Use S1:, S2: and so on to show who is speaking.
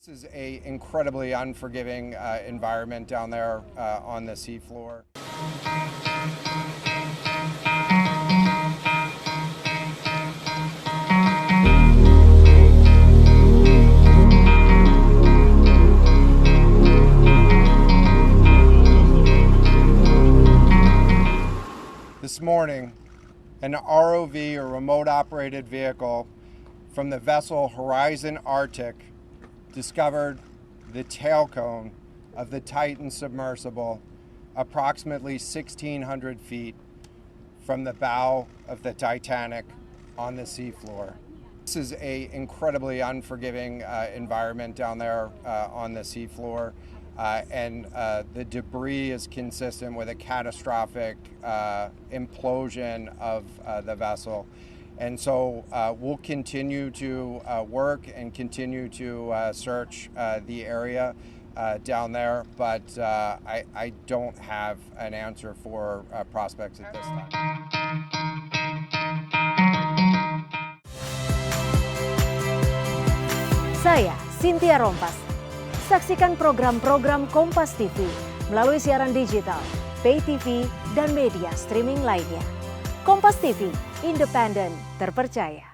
S1: This is a incredibly unforgiving environment down there on the seafloor. This morning, an ROV, or remote operated vehicle, from the vessel Horizon Arctic discovered the tail cone of the Titan submersible approximately 1,600 feet from the bow of the Titanic on the seafloor. This is an incredibly unforgiving environment down there on the seafloor, and the debris is consistent with a catastrophic implosion of the vessel. And so we'll continue to work and continue to search the area down there, but I don't have an answer for prospects at this time.
S2: Saya Cynthia Rompas. Saksikan program-program Kompas TV melalui siaran digital, pay TV, dan media streaming lainnya. Kompas TV, independen, terpercaya.